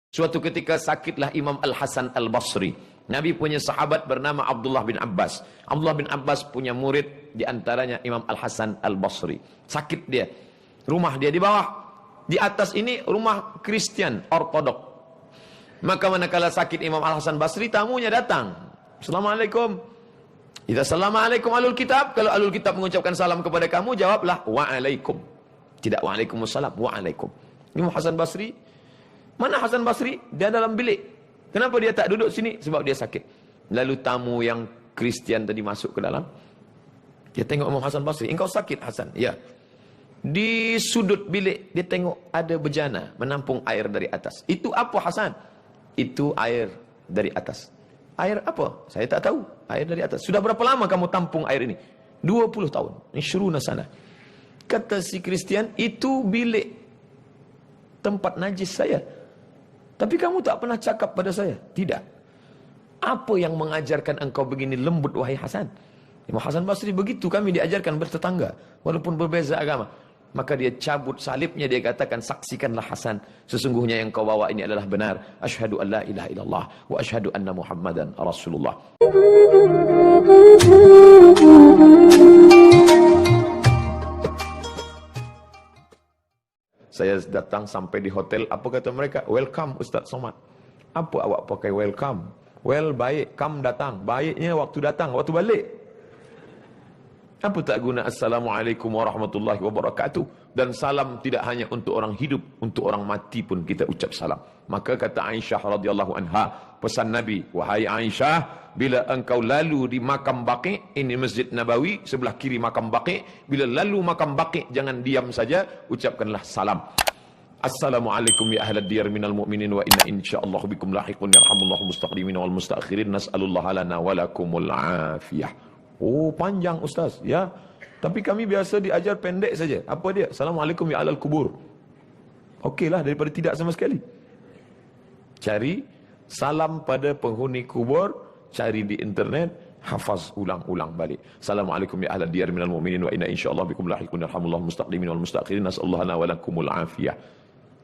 Suatu ketika sakitlah Imam Al-Hasan Al-Basri. Nabi punya sahabat bernama Abdullah bin Abbas. Abdullah bin Abbas punya murid, di antaranya Imam Al-Hasan Al-Basri. Sakit dia. Rumah dia di bawah. Di atas ini rumah Kristen Ortodok. Maka manakala sakit Imam Al-Hasan Basri, tamunya datang. Assalamualaikum. Idza assalamualaikum alul kitab. Kalau alul kitab mengucapkan salam kepada kamu, jawablah waalaikum. Tidak waalaikumsalam, waalaikum. Imam Hasan Basri. Mana Hasan Basri? Dia dalam bilik. Kenapa dia tak duduk sini? Sebab dia sakit. Lalu tamu yang Kristian tadi masuk ke dalam. Dia tengok Imam Hasan Basri. Engkau sakit Hasan? Ya. Di sudut bilik dia tengok ada bejana menampung air dari atas. Itu apa Hasan? Itu air dari atas. Air apa? Saya tak tahu. Air dari atas. Sudah berapa lama kamu tampung air ini? 20 tahun. Nishruna sana. Kata si Kristian, itu bilik tempat najis saya. Tapi kamu tak pernah cakap pada saya. Tidak. Apa yang mengajarkan engkau begini lembut wahai Hasan? Imam Hasan Basri begitu kami diajarkan bertetangga. Walaupun berbeza agama. Maka dia cabut salibnya. Dia katakan, saksikanlah Hasan. Sesungguhnya yang kau bawa ini adalah benar. Asyhadu an la ilaha illallah. Wa asyhadu anna Muhammadan Rasulullah. Saya datang sampai di hotel, apa kata mereka? Welcome Ustaz Somad. Apa awak pakai welcome? Well, baik, come datang. Baiknya waktu datang, waktu balik. Apa tak guna Assalamualaikum warahmatullahi wabarakatuh. Dan salam tidak hanya untuk orang hidup, untuk orang mati pun kita ucap salam. Maka kata Aisyah radhiyallahu anha, pesan Nabi, wahai Aisyah, bila engkau lalu di makam Baqi', ini Masjid Nabawi, sebelah kiri makam Baqi', bila lalu makam Baqi', jangan diam saja, ucapkanlah salam. Assalamualaikum ya ahlad diyar minal mu'minin wa inna insyaallah bikum lahiqun yarhamullahu mustaqdimin wal mustakhirin nas'alullah lana walakumul afiyah. Oh, panjang Ustaz, ya. Tapi kami biasa diajar pendek saja. Apa dia? Assalamualaikum ya alal kubur. Okeylah daripada tidak sama sekali. Cari salam pada penghuni kubur, cari di internet, hafaz ulang-ulang balik. Assalamualaikum ya ahlal diyar minal mu'minin wa inna insyaallah bikum lahiqun yarhamullahu mustaqdimin wal mustakhirin nas'alullah lana walakumul afiyah.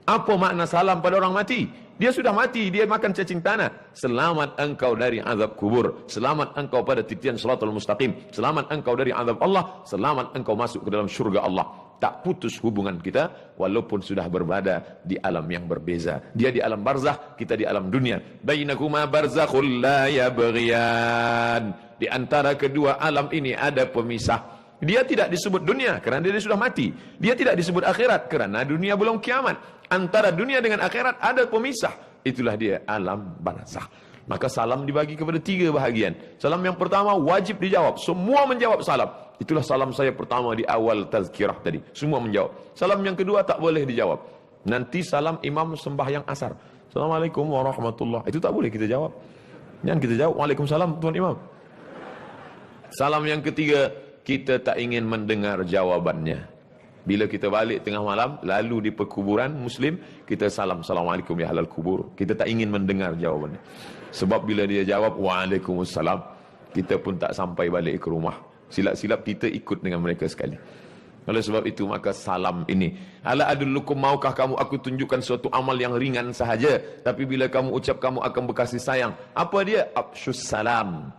Apa makna salam pada orang mati? Dia sudah mati, dia makan cacing tanah. Selamat engkau dari azab kubur. Selamat engkau pada titian shiratal mustaqim. Selamat engkau dari azab Allah. Selamat engkau masuk ke dalam syurga Allah. Tak putus hubungan kita, walaupun sudah berbada di alam yang berbeza. Dia di alam barzakh, kita di alam dunia. Bainakuma barzakhul la yabghiyan. Di antara kedua alam ini ada pemisah. Dia tidak disebut dunia kerana dia sudah mati. Dia tidak disebut akhirat kerana dunia belum kiamat. Antara dunia dengan akhirat ada pemisah. Itulah dia alam barzakh. Maka salam dibagi kepada 3 bahagian. Salam yang pertama wajib dijawab. Semua menjawab salam. Itulah salam saya pertama di awal tazkirah tadi. Semua menjawab. Salam yang kedua tak boleh dijawab. Nanti salam imam sembahyang asar. Assalamualaikum warahmatullahi. Itu tak boleh kita jawab. Jangan kita jawab. Waalaikumsalam tuan imam. Salam yang ketiga, kita tak ingin mendengar jawabannya. Bila kita balik tengah malam, lalu di perkuburan Muslim, kita salam, Assalamualaikum ya ahlal kubur. Kita tak ingin mendengar jawabannya. Sebab bila dia jawab, Waalaikumsalam, kita pun tak sampai balik ke rumah. Silap-silap kita ikut dengan mereka sekali. Oleh sebab itu, maka salam ini. Ala adullukum, maukah kamu aku tunjukkan suatu amal yang ringan sahaja. Tapi bila kamu ucap, kamu akan berkasih sayang. Apa dia? Afshus salam.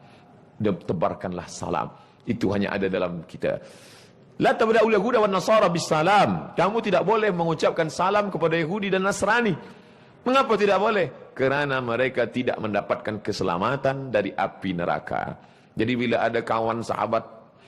Dan tebarkanlah salam. Itu hanya ada dalam kita. La tabda'ul yahuda wan nasara bisalam. Kamu tidak boleh mengucapkan salam kepada Yahudi dan Nasrani. Mengapa tidak boleh? Kerana mereka tidak mendapatkan keselamatan dari api neraka. Jadi bila ada kawan sahabat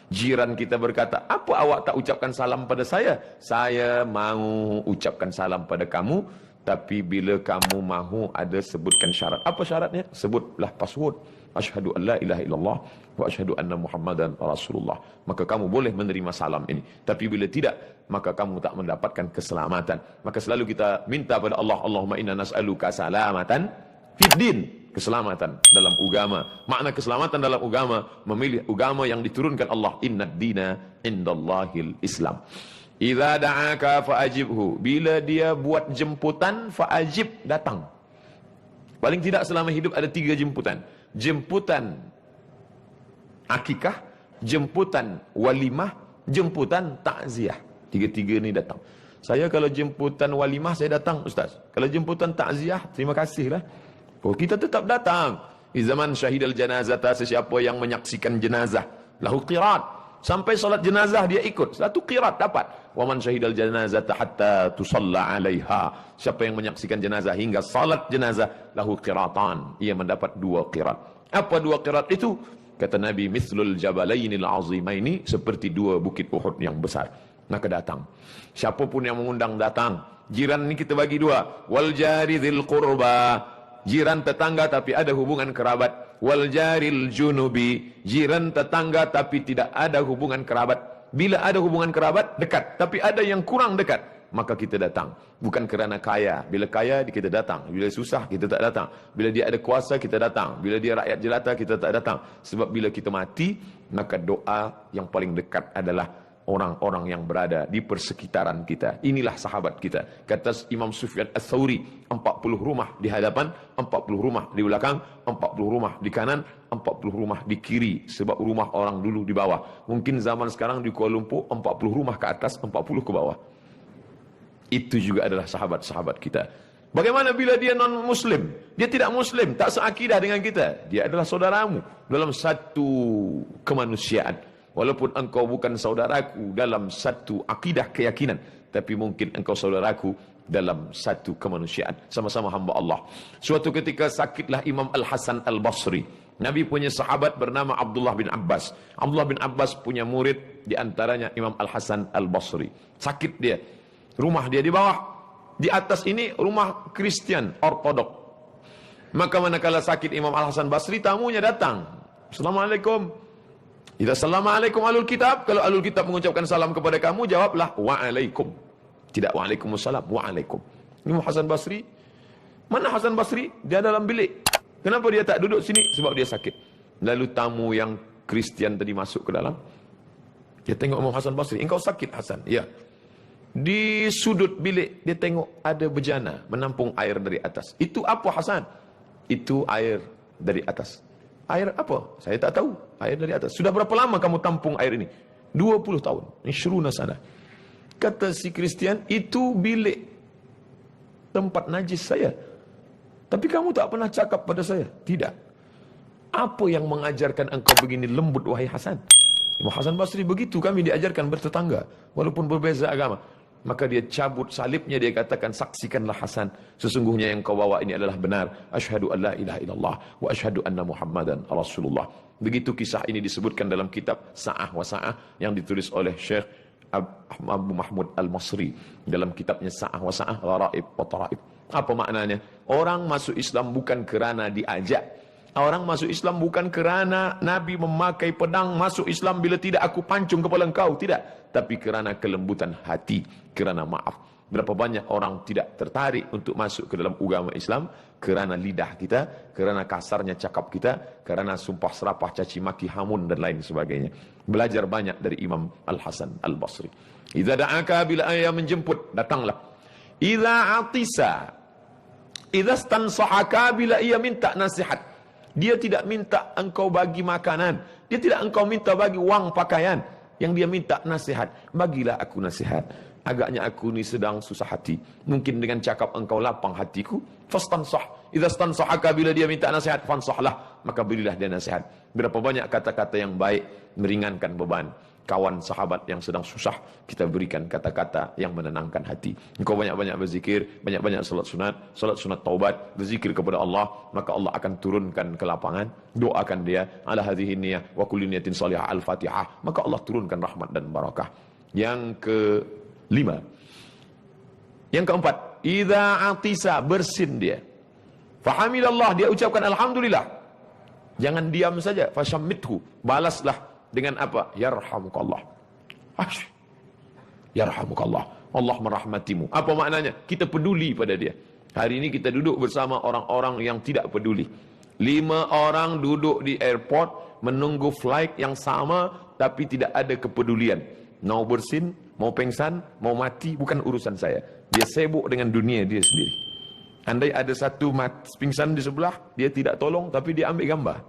jiran kita berkata, apa awak tak ucapkan salam pada saya? Saya mahu ucapkan salam pada kamu, tapi bila kamu mahu ada sebutkan syarat. Apa syaratnya? Sebutlah password. Asyhadu an la ilaha illallah wa asyhadu anna Muhammadan Rasulullah. Maka kamu boleh menerima salam ini. Tapi bila tidak, maka kamu tak mendapatkan keselamatan. Maka selalu kita minta pada Allah, Allahumma inna nas'aluka salamatan fid din. Keselamatan dalam agama. Makna keselamatan dalam agama, memilih agama yang diturunkan Allah. Innad dina indallahil Islam. Idza da'aka fa'ajibhu. Bila dia buat jemputan, fa'ajib, datang. Paling tidak selama hidup ada 3 jemputan. Jemputan akikah, jemputan walimah, jemputan takziah. 3-3 ni datang. Saya kalau jemputan walimah saya datang Ustaz. Kalau jemputan takziah terima kasihlah. Oh, kita tetap datang. Di zaman syahidal janazah, sesiapa yang menyaksikan jenazah lahu qirat. Sampai salat jenazah dia ikut. Satu qirat dapat. Wa man syahidal janazata hatta tusalla 'alaiha. Siapa yang menyaksikan jenazah hingga salat jenazah lahu qiratan. Ia mendapat 2 qirat. Apa 2 qirat itu? Kata Nabi, mithlul jabalainil azimaini, seperti 2 bukit Uhud yang besar. Maka datang. Siapapun yang mengundang datang. Jiran ini kita bagi 2. Wal jari dzil qurba. Jiran tetangga tapi ada hubungan kerabat. Wal jaril junubi, jiran tetangga tapi tidak ada hubungan kerabat. Bila ada hubungan kerabat dekat, tapi ada yang kurang dekat, maka kita datang. Bukan kerana kaya. Bila kaya kita datang, bila susah kita tak datang. Bila dia ada kuasa kita datang, bila dia rakyat jelata kita tak datang. Sebab bila kita mati, maka doa yang paling dekat adalah orang-orang yang berada di persekitaran kita. Inilah sahabat kita. Kata Imam Sufyan Ats-Tsauri, 40 rumah di hadapan, 40 rumah di belakang, 40 rumah di kanan, 40 rumah di kiri. Sebab rumah orang dulu di bawah. Mungkin zaman sekarang di Kuala Lumpur 40 rumah ke atas, 40 ke bawah. Itu juga adalah sahabat-sahabat kita. Bagaimana bila dia non-muslim? Dia tidak muslim, tak seakidah dengan kita. Dia adalah saudaramu dalam satu kemanusiaan. Walaupun engkau bukan saudaraku dalam satu akidah keyakinan, tapi mungkin engkau saudaraku dalam satu kemanusiaan. Sama-sama hamba Allah. Suatu ketika sakitlah Imam Al-Hasan Al-Basri. Nabi punya sahabat bernama Abdullah bin Abbas. Abdullah bin Abbas punya murid, di antaranya Imam Al-Hasan Al-Basri. Sakit dia. Rumah dia di bawah. Di atas ini rumah Kristian Ortodok. Maka manakala sakit Imam Al-Hasan Basri, tamunya datang. Assalamualaikum. Idza assalamualaikum alul kitab, kalau alul kitab mengucapkan salam kepada kamu, jawablah waalaikum. Tidak waalaikumsalam, waalaikum. Imam Hasan Basri, mana Hasan Basri? Dia dalam bilik. Kenapa dia tak duduk sini? Sebab dia sakit. Lalu tamu yang Kristian tadi masuk ke dalam. Dia tengok Imam Hasan Basri, engkau sakit Hasan? Ya. Di sudut bilik dia tengok ada bejana menampung air dari atas. Itu apa Hasan? Itu air dari atas. Air apa? Saya tak tahu. Air dari atas. Sudah berapa lama kamu tampung air ini? 20 tahun. Ishruna sana. Kata si Kristian, itu bilik tempat najis saya. Tapi kamu tak pernah cakap pada saya. Tidak. Apa yang mengajarkan engkau begini lembut wahai Hasan? Imam Hasan Basri begitu kami diajarkan bertetangga. Walaupun berbeza agama. Maka dia cabut salibnya, dia katakan, saksikanlah Hasan, sesungguhnya yang kau bawa ini adalah benar. Asyhadu an la ilaha illallah wa asyhadu anna Muhammadan Rasulullah. Begitu kisah ini disebutkan dalam kitab Sa'ah wa Sa'ah yang ditulis oleh Syekh Abu Mahmud Al-Masri dalam kitabnya Sa'ah wa Sa'ah, Gharaib wa Taraib. Apa maknanya? Orang masuk Islam bukan kerana diajak. Orang masuk Islam bukan kerana Nabi memakai pedang masuk Islam bila tidak aku pancung kepala engkau. Tidak. Tapi kerana kelembutan hati. Kerana maaf. Berapa banyak orang tidak tertarik untuk masuk ke dalam agama Islam. Kerana lidah kita. Kerana kasarnya cakap kita. Kerana sumpah serapah, caci maki, hamun dan lain sebagainya. Belajar banyak dari Imam Al-Hasan Al-Basri. Idza da'aka, bila ayah menjemput, datanglah. Idza atisa. Idza stansahaka, bila ia minta nasihat. Dia tidak minta engkau bagi makanan. Dia tidak engkau minta bagi wang pakaian. Yang dia minta nasihat. Bagilah aku nasihat. Agaknya aku ni sedang susah hati. Mungkin dengan cakap engkau lapang hatiku. Fastansah. Idza stansahaka, bila dia minta nasihat, fansahlah. Maka berilah dia nasihat. Berapa banyak kata-kata yang baik meringankan beban. Kawan sahabat yang sedang susah, kita berikan kata-kata yang menenangkan hati. Engkau banyak-banyak berzikir, banyak-banyak salat sunat taubat, berzikir kepada Allah, maka Allah akan turunkan ke lapangan. Doakan dia, ala hadhihi niyyah wa kulli niyatin salihah al-Fatihah, maka Allah turunkan rahmat dan barakah. Yang kelima. Yang keempat, idza atisa, bersin dia. Fahamilallah, dia ucapkan alhamdulillah. Jangan diam saja, fashammithu, balaslah dengan apa? Yarhamukallah. Yarhamukallah. Allah merahmatimu. Apa maknanya? Kita peduli pada dia. Hari ini kita duduk bersama orang-orang yang tidak peduli. 5 orang duduk di airport menunggu flight yang sama tapi tidak ada kepedulian. Mau bersin, mau pengsan, mau mati, bukan urusan saya. Dia sibuk dengan dunia dia sendiri. Andai ada satu pingsan di sebelah, dia tidak tolong tapi dia ambil gambar.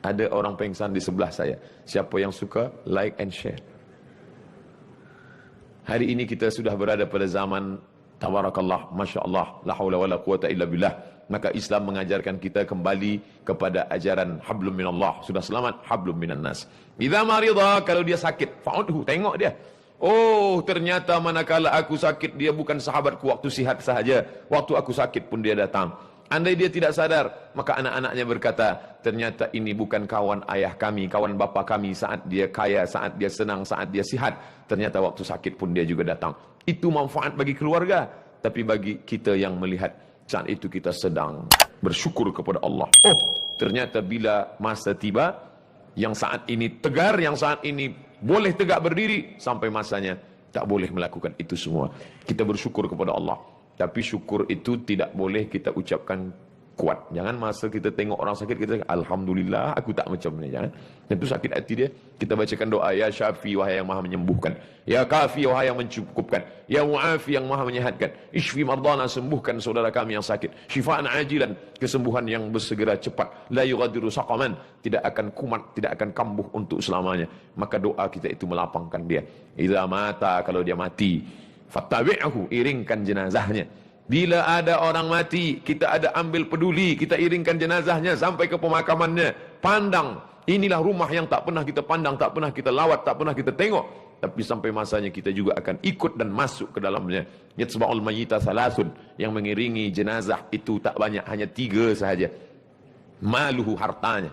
Ada orang pengsan di sebelah saya. Siapa yang suka, like and share. Hari ini kita sudah berada pada zaman tabarakallah, masya Allah, la haula wala quwata illa billah. Maka Islam mengajarkan kita kembali kepada ajaran hablum minallah. Sudah selamat, hablum minan nas. Idza marida, kalau dia sakit, fa'udhu, tengok dia. Oh, ternyata manakala aku sakit, dia bukan sahabatku waktu sihat sahaja. Waktu aku sakit pun dia datang. Andai dia tidak sadar, maka anak-anaknya berkata, ternyata ini bukan kawan ayah kami, kawan bapa kami saat dia kaya, saat dia senang, saat dia sihat. Ternyata waktu sakit pun dia juga datang. Itu manfaat bagi keluarga. Tapi bagi kita yang melihat, saat itu kita sedang bersyukur kepada Allah. Oh, ternyata bila masa tiba, yang saat ini tegar, yang saat ini boleh tegak berdiri, sampai masanya tak boleh melakukan itu semua. Kita bersyukur kepada Allah. Tapi syukur itu tidak boleh kita ucapkan kuat. Jangan masa kita tengok orang sakit, kita alhamdulillah aku tak macam ni. Jangan. Itu sakit hati dia. Kita bacakan doa, ya Syafi, wahai yang maha menyembuhkan. Ya Kafi, wahai yang mencukupkan. Ya Mu'afi, yang maha menyehatkan. Ishfi mardana, sembuhkan saudara kami yang sakit. Syifaan ajilan, kesembuhan yang bersegera cepat. La yughadiru saqaman, tidak akan kumat, tidak akan kambuh untuk selamanya. Maka doa kita itu melapangkan dia. Idza mata, kalau dia mati, fattabi'ahu, iringkan jenazahnya. Bila ada orang mati, kita ada ambil peduli, kita iringkan jenazahnya sampai ke pemakamannya. Pandang, inilah rumah yang tak pernah kita pandang, tak pernah kita lawat, tak pernah kita tengok. Tapi sampai masanya kita juga akan ikut dan masuk ke dalamnya. Yatsba'ul mayyita salasun, yang mengiringi jenazah itu tak banyak, hanya 3 sahaja. Maluhu, hartanya.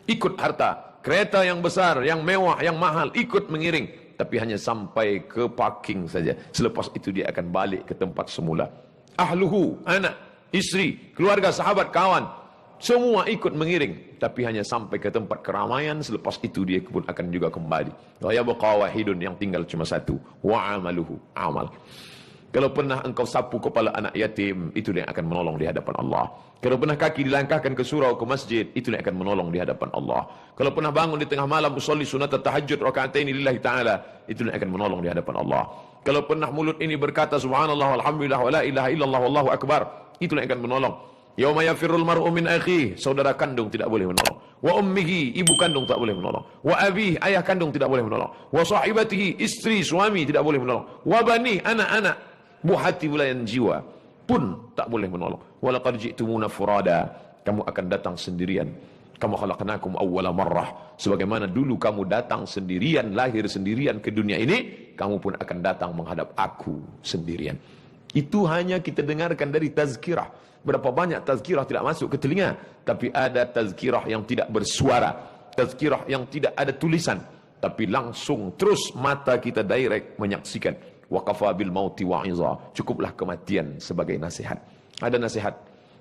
Ikut harta, kereta yang besar, yang mewah, yang mahal, ikut mengiring. Tapi hanya sampai ke parking saja. Selepas itu dia akan balik ke tempat semula. Ahluhu, anak, istri, keluarga, sahabat, kawan, semua ikut mengiring. Tapi hanya sampai ke tempat keramaian. Selepas itu dia pun akan juga kembali. Wa yabqa wahidun, yang tinggal cuma satu. Wa amaluhu, amal. Kalau pernah engkau sapu kepala anak yatim, itu yang akan menolong di hadapan Allah. Kalau pernah kaki dilangkahkan ke surau, ke masjid, itu yang akan menolong di hadapan Allah. Kalau pernah bangun di tengah malam usolli sunat tahajud raka'ataini lillahi ta'ala, itu yang akan menolong di hadapan Allah. Kalau pernah mulut ini berkata subhanallah walhamdulillah wa la ilaha illallah wallahu akbar, itu yang akan menolong. Yauma yafirrul mar'u min akhihi, saudara kandung tidak boleh menolong. Wa ummihi, ibu kandung tak boleh menolong. Wa abihi, ayah kandung tidak boleh menolong. Wa sahibatihi, istri, suami tidak boleh menolong. Wa bani, anak-anak, buah hati bulayan jiwa pun tak boleh menolong. Walaqad ji'tumuna furada, kamu akan datang sendirian. Kama khalaqnakum awwala marrah, sebagaimana dulu kamu datang sendirian, lahir sendirian ke dunia ini, kamu pun akan datang menghadap aku sendirian. Itu hanya kita dengarkan dari tazkirah. Berapa banyak tazkirah tidak masuk ke telinga, tapi ada tazkirah yang tidak bersuara, tazkirah yang tidak ada tulisan, tapi langsung terus mata kita direct menyaksikan. Wa kafa bil mauti wa'iza, cukuplah kematian sebagai nasihat. Ada nasihat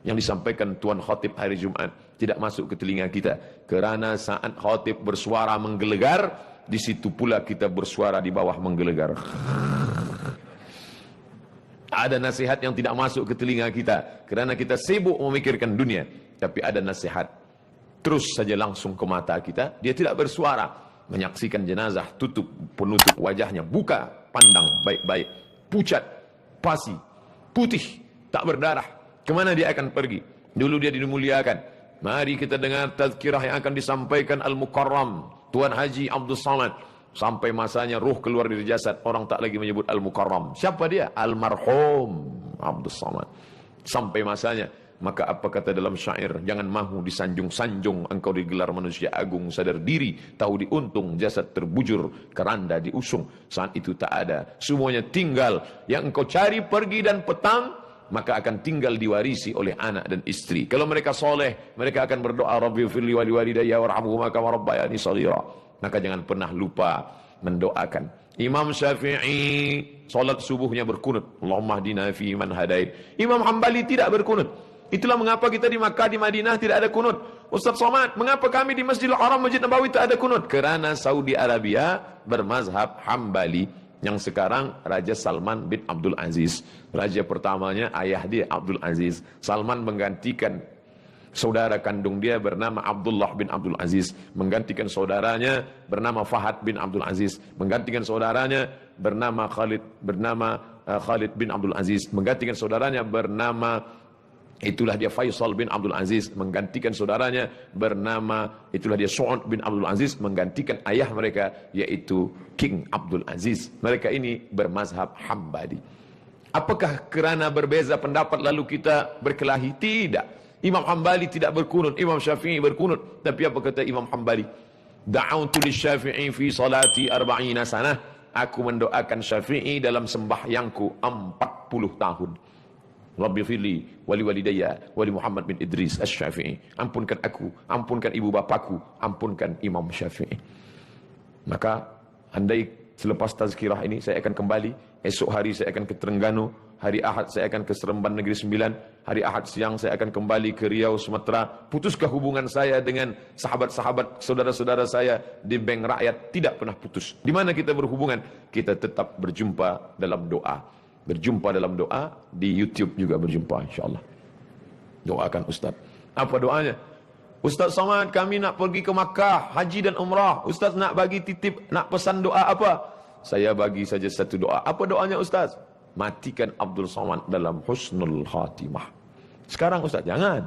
yang disampaikan Tuan Khatib hari Jumat tidak masuk ke telinga kita, kerana saat Khatib bersuara menggelegar, di situ pula kita bersuara di bawah menggelegar. Ada nasihat yang tidak masuk ke telinga kita kerana kita sibuk memikirkan dunia. Tapi ada nasihat terus saja langsung ke mata kita, dia tidak bersuara. Menyaksikan jenazah, tutup, penutup wajahnya, buka, pandang baik-baik, pucat, pasi, putih, tak berdarah. Kemana dia akan pergi? Dulu dia dimuliakan. Mari kita dengar tazkirah yang akan disampaikan Al-Mukarram Tuan Haji Abdul Samad. Sampai masanya ruh keluar dari jasad, orang tak lagi menyebut Al-Mukarram. Siapa dia? Almarhum Abdul Samad. Sampai masanya, maka apa kata dalam syair, jangan mahu disanjung-sanjung, engkau digelar manusia agung, sadar diri, tahu diuntung, jasad terbujur, keranda diusung. Saat itu tak ada, semuanya tinggal. Yang engkau cari pergi dan petang, maka akan tinggal diwarisi oleh anak dan istri. Kalau mereka soleh, mereka akan berdoa, Rabbi firli wali walidayya warhamhuma kama rabbayani shaghira. Maka jangan pernah lupa mendoakan. Imam Syafi'i salat subuhnya berkunut, Allahumma hdina fi man hadait. Imam Hambali tidak berkunut. Itulah mengapa kita di Makkah, di Madinah tidak ada kunut. Ustaz Somad, mengapa kami di Masjidil Haram, Masjid Nabawi tak ada kunut? Kerana Saudi Arabia bermazhab Hambali, yang sekarang Raja Salman bin Abdul Aziz. Raja pertamanya ayah dia Abdul Aziz. Salman menggantikan saudara kandung dia bernama Abdullah bin Abdul Aziz, menggantikan saudaranya bernama Fahad bin Abdul Aziz, menggantikan saudaranya bernama Khalid bin Abdul Aziz, menggantikan saudaranya bernama Itulah dia Faisal bin Abdul Aziz menggantikan saudaranya bernama, itulah dia Su'ud bin Abdul Aziz menggantikan ayah mereka yaitu King Abdul Aziz. Mereka ini bermazhab Hambali. Apakah kerana berbeza pendapat lalu kita berkelahi? Tidak. Imam Hambali tidak berkunut, Imam Syafi'i berkunut. Tapi apa kata Imam Hambali? Da'autu lisyafi'i fi salati 40 sanah. Aku mendoakan Syafi'i dalam sembahyangku 40 tahun. Rabbi firli wali walidayya wali Muhammad bin Idris Asy-Syafi'i. Ampunkan aku, ampunkan ibu bapaku, ampunkan Imam Syafi'i. Maka andai selepas tazkirah ini saya akan kembali, esok hari saya akan ke Terengganu, hari Ahad saya akan ke Seremban Negeri Sembilan, hari Ahad siang saya akan kembali ke Riau, Sumatera. Putuskah hubungan saya dengan sahabat-sahabat, saudara-saudara saya di Bank Rakyat? Tidak pernah putus. Di mana kita berhubungan? Kita tetap berjumpa dalam doa. Berjumpa dalam doa, di YouTube juga berjumpa insyaAllah. Doakan Ustaz. Apa doanya? Ustaz Somad, kami nak pergi ke Makkah, haji dan umrah. Ustaz nak bagi titip, nak pesan doa apa? Saya bagi saja satu doa. Apa doanya Ustaz? Matikan Abdul Somad dalam husnul khatimah. Sekarang Ustaz, jangan.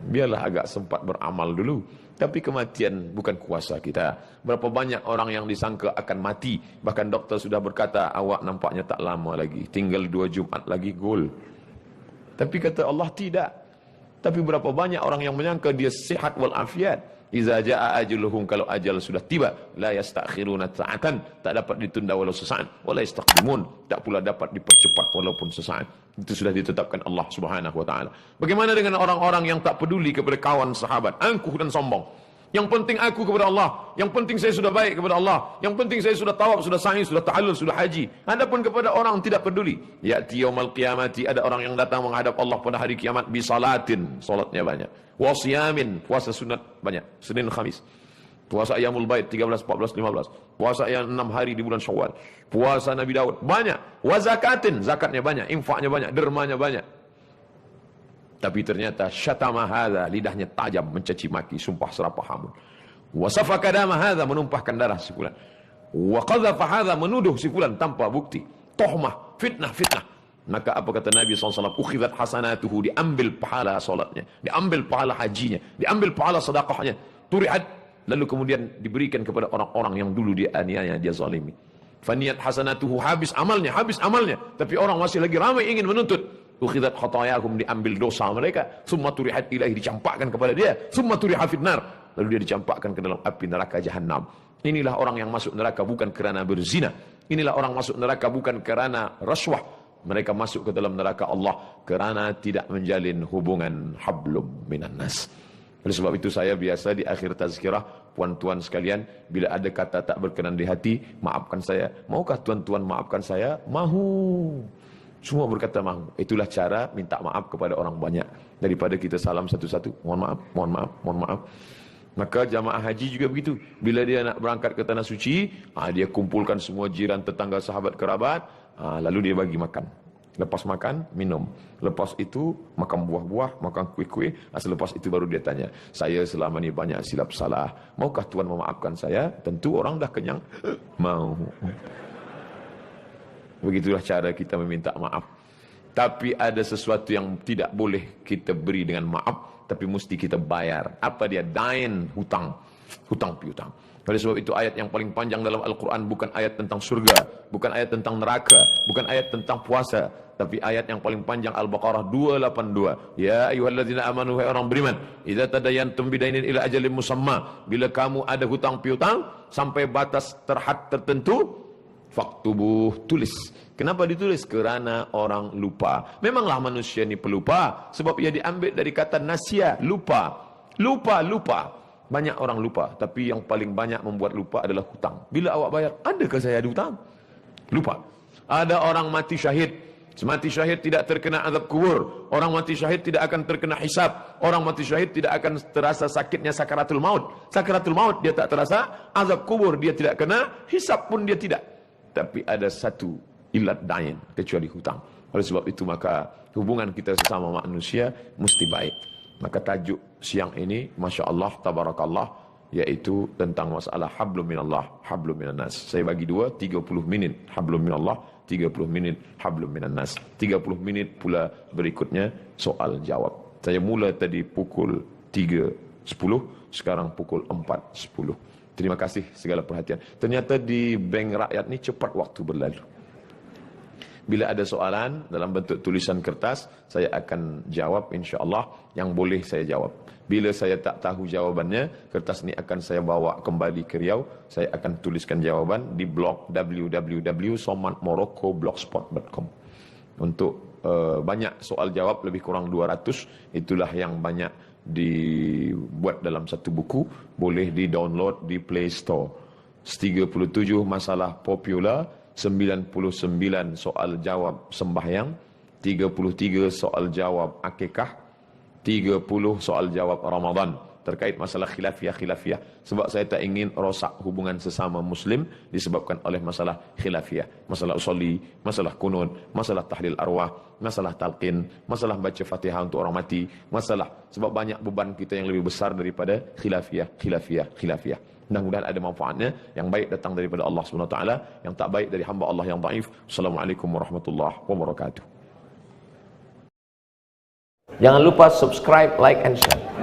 Biarlah agak sempat beramal dulu. Tapi kematian bukan kuasa kita. Berapa banyak orang yang disangka akan mati. Bahkan doktor sudah berkata, awak nampaknya tak lama lagi. Tinggal 2 Jumat lagi, gol. Tapi kata Allah tidak. Tapi berapa banyak orang yang menyangka dia sihat walafiat. Iza ja'a ajaluhum, kalau ajal sudah tiba, la yastakhiruna sa'atan, tak dapat ditunda walau sesaat, wala yastaqdimun, tak pula dapat dipercepat walaupun sesaat. Itu sudah ditetapkan Allah Subhanahu wa taala. Bagaimana dengan orang-orang yang tak peduli kepada kawan sahabat, angkuh dan sombong? Yang penting aku kepada Allah, yang penting saya sudah baik kepada Allah, yang penting saya sudah tawaf, sudah sa'i, sudah tahallul, sudah haji. Adapun kepada orang tidak peduli, ya'ti yaumul qiyamati, ada orang yang datang menghadap Allah pada hari kiamat bi salatin, salatnya banyak, wa siyamin, puasa sunat banyak, Senin Khamis, puasa Ayyamul Bait 13, 14, 15, puasa yang 6 hari di bulan Syawal, puasa Nabi Daud banyak, wa zakatin, zakatnya banyak, infaknya banyak, dermanya banyak. Tapi ternyata syatama hadza, lidahnya tajam mencaci maki, sumpah serapah hamun. Wa safaka dama hadza, menumpahkan darah si fulan. Wa qadhafa hadza, menuduh si fulan tanpa bukti. Tohmah, fitnah. Maka apa kata Nabi SAW? Ukhidhat hasanatuhu, diambil pahala salatnya, diambil pahala hajinya, diambil pahala sedekahnya. Turihat, lalu kemudian diberikan kepada orang-orang yang dulu dia aniaya, dia zalimi. Faniyat hasanatuhu, habis amalnya. Tapi orang masih lagi ramai ingin menuntut. Ukhidat khatayahum, diambil dosa mereka, summa turihat ilahi, dicampakkan kepada dia, summa turiha fitnar, lalu dia dicampakkan ke dalam api neraka jahanam. Inilah orang yang masuk neraka bukan kerana berzina. Inilah orang masuk neraka bukan kerana rasuah. Mereka masuk ke dalam neraka Allah kerana tidak menjalin hubungan hablum minan nas. Oleh sebab itu saya biasa di akhir tazkirah, puan-tuan sekalian, bila ada kata tak berkenan di hati, maafkan saya. Maukah tuan-tuan maafkan saya? Mahu. Semua berkata mahu. Itulah cara minta maaf kepada orang banyak, daripada kita salam satu-satu, mohon maaf. Maka jamaah haji juga begitu. Bila dia nak berangkat ke tanah suci, dia kumpulkan semua jiran, tetangga, sahabat, kerabat, lalu dia bagi makan. Lepas makan, minum. Lepas itu makan buah-buah, makan kuih-kuih. Selepas itu baru dia tanya, saya selama ini banyak silap salah, maukah Tuhan memaafkan saya? Tentu orang dah kenyang, mau. Begitulah cara kita meminta maaf. Tapi ada sesuatu yang tidak boleh kita beri dengan maaf, tapi mesti kita bayar. Apa dia? Dain, hutang piutang. Oleh sebab itu ayat yang paling panjang dalam Al-Quran bukan ayat tentang surga, bukan ayat tentang neraka, bukan ayat tentang puasa, tapi ayat yang paling panjang Al-Baqarah 282. Ya ayyuhalladzina amanu, hai orang beriman, idza tadayantum bidainin ila ajalin musamma, bila kamu ada hutang piutang sampai batas terhad tertentu, faktubuh, tulis. Kenapa ditulis? Kerana orang lupa. Memanglah manusia ni pelupa, sebab ia diambil dari kata nasya, lupa. Banyak orang lupa, tapi yang paling banyak membuat lupa adalah hutang. Bila awak bayar, adakah saya ada hutang? Lupa. Ada orang mati syahid. Mati syahid tidak terkena azab kubur. Orang mati syahid tidak akan terkena hisab. Orang mati syahid tidak akan terasa sakitnya sakaratul maut. Sakaratul maut dia tak terasa, azab kubur dia tidak kena, hisab pun dia tidak. Tapi ada satu ilat dain, kecuali hutang. Oleh sebab itu maka hubungan kita sesama manusia mesti baik. Maka tajuk siang ini, Masya Allah, Tabarakallah, yaitu tentang masalah hablum minallah, hablum minannas. Saya bagi 30 minit hablum minallah, 30 minit hablum minan nas. 30 minit pula berikutnya soal jawab. Saya mula tadi pukul 3.10, sekarang pukul 4.10. Terima kasih segala perhatian. Ternyata di Bank Rakyat ni cepat waktu berlalu. Bila ada soalan dalam bentuk tulisan kertas, saya akan jawab insya-Allah yang boleh saya jawab. Bila saya tak tahu jawabannya, kertas ni akan saya bawa kembali ke Riau. Saya akan tuliskan jawaban di blog www.somatmorocco.blogspot.com. Untuk banyak soal jawab, lebih kurang 200, itulah yang banyak dibuat dalam satu buku. Boleh di-download di Play Store. 37 masalah popular, 99 soal jawab sembahyang, 33 soal jawab akikah, 30 soal jawab Ramadan terkait masalah khilafiyah. Sebab saya tak ingin rosak hubungan sesama Muslim disebabkan oleh masalah khilafiyah. Masalah usolli, masalah kunut, masalah tahlil arwah, masalah talqin, masalah baca Fatihah untuk orang mati, masalah sebab banyak beban kita yang lebih besar daripada khilafiyah. Mudah-mudahan ada manfaatnya. Yang baik datang daripada Allah SWT, yang tak baik dari hamba Allah yang dhaif. Assalamualaikum warahmatullahi wabarakatuh. Jangan lupa subscribe, like, and share.